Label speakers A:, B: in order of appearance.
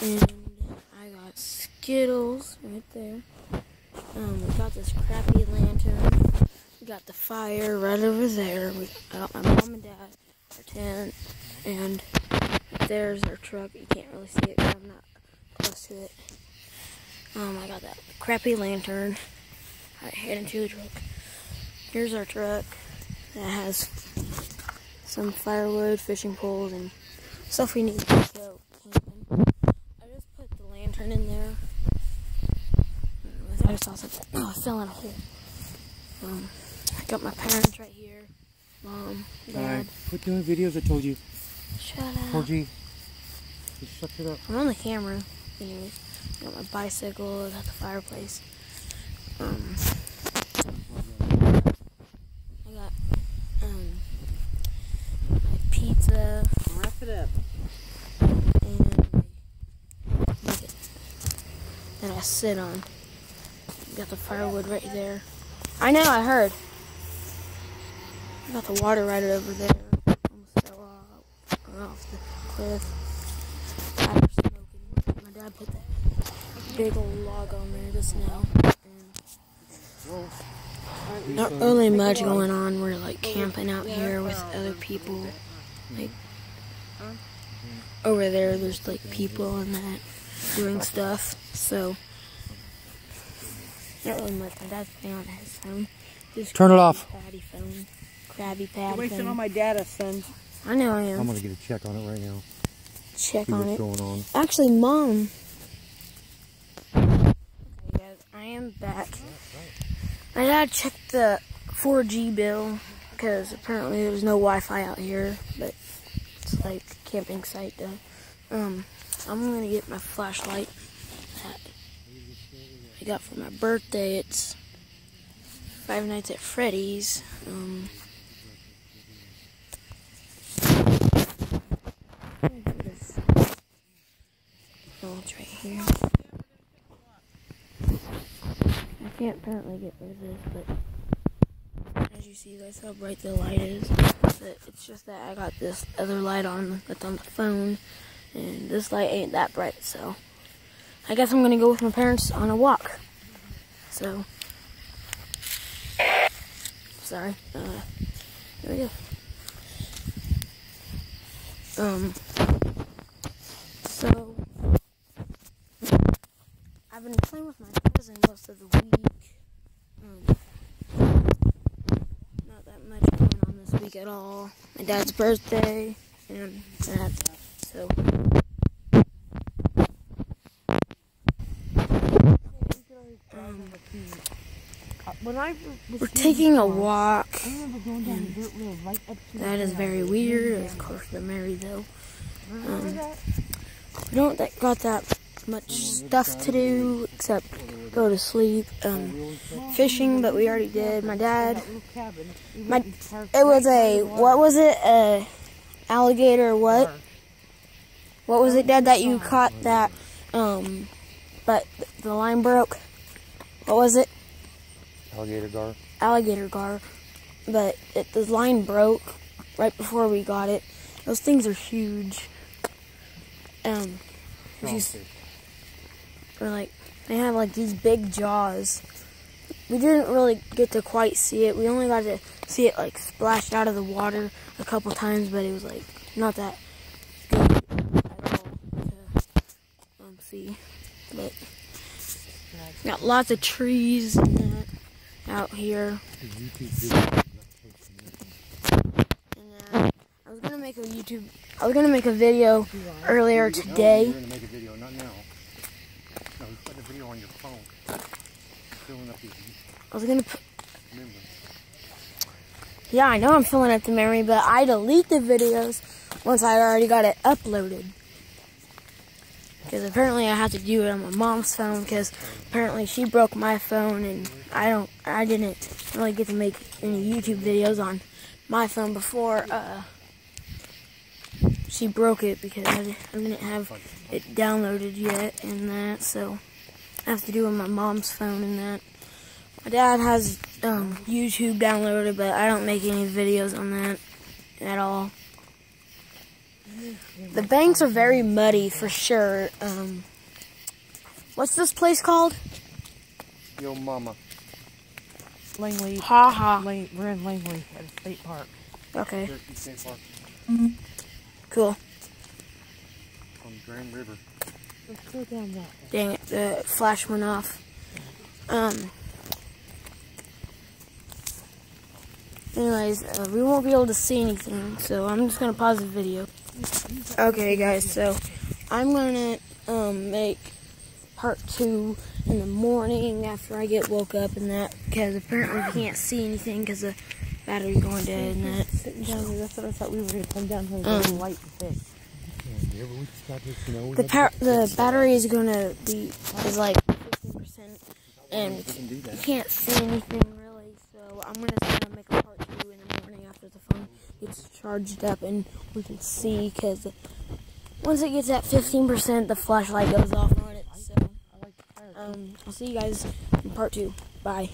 A: And I got Skittles right there. We got this crappy lantern. We got the fire right over there. I got my mom and dad, our tent, and there's our truck. You can't really see it because I'm not close to it. I got that crappy lantern. I head into the truck. Here's our truck that has some firewood, fishing poles, and stuff we need to go camping. I just put the lantern in there. I just saw something. Oh, I fell in a hole. I got my parents right here. Mom, Dad.
B: Quit doing videos, I told you.
A: Shut up.
B: Told you. Just shut it up.
A: I'm on the camera. Anyways, I got my bicycle, I got the fireplace. I got my pizza.
B: Wrap it up.
A: And my bucket that I sit on. Got the firewood right there. I know, I heard. I got the water right over there. Almost fell off the cliff. Dad was smoking. My dad put that big old log on there just now. And not really much going on. We're like camping out here with other people. Like over there's like people and that doing stuff. So not really much. My dad's playing on his phone.
B: Turn it off.
A: Krabby Patty.
C: You're wasting all my data, son.
A: I know I am.
B: I'm gonna get a check on it right now.
A: Check
B: See
A: on
B: what's
A: it.
B: going on.
A: Actually, Mom. Okay, guys, I am back. My dad checked the 4G bill because apparently there's no Wi-Fi out here, but it's like a camping site though. I'm gonna get my flashlight that I got for my birthday. It's Five Nights at Freddy's. Oh, it's right here. I can't apparently get rid of this, but as you see, that's how bright the light is. But it's just that I got this other light on that's on the phone, and this light ain't that bright, so I guess I'm gonna go with my parents on a walk. So, sorry. There we go. So I've been playing with my cousin most of the week. Not that much going on this week at all. My dad's birthday and that. So we're taking a walk. That is very weird. Of course, they're married though. We don't got that much stuff to do except go to sleep. Fishing, but we already did. My dad, it was a, what was it? Alligator what? What was it, Dad, that you caught that, but the line broke? What was it?
B: Alligator gar.
A: Alligator gar. But the line broke right before we got it. Those things are huge. Or like, they have like these big jaws. We didn't really get to quite see it. We only got to see it like splashed out of the water a couple times, but it was like not that good at all to see. But got lots of trees and that out here. I was gonna make a video earlier today.
B: You're gonna make a video, not now. No, he's putting a video on your phone. Filling up his
A: I was gonna put.
B: memory.
A: Yeah, I know I'm filling up the memory, but I delete the videos once I already got it uploaded. Because apparently I have to do it on my mom's phone because apparently she broke my phone and I didn't really get to make any YouTube videos on my phone before she broke it because I didn't have it downloaded yet and that, so I have to do it on my mom's phone and that. My dad has YouTube downloaded, but I don't make any videos on that at all. The banks are very muddy for sure. What's this place called?
B: Yo mama.
C: Langley.
A: Ha ha.
C: We're in Langley at a state park.
A: Okay.
B: Cherokee State Park
A: Cool.
B: on Grand River.
C: Let's go down that way.
A: Dang it, the flash went off. Anyways, we won't be able to see anything, so I'm just gonna pause the video. Okay, guys, so I'm gonna make part 2 in the morning after I get woke up and that, because apparently we can't see anything because the battery's going dead and that.
C: Sitting down here, that's what I thought we were going to come down here and go light and fix.
A: The battery is gonna be like 15%, and you can't see anything really. So I'm gonna make a part 2 in the morning after the phone gets charged up and we can see. Because once it gets at 15%, the flashlight goes off on it. So I'll see you guys in part 2. Bye.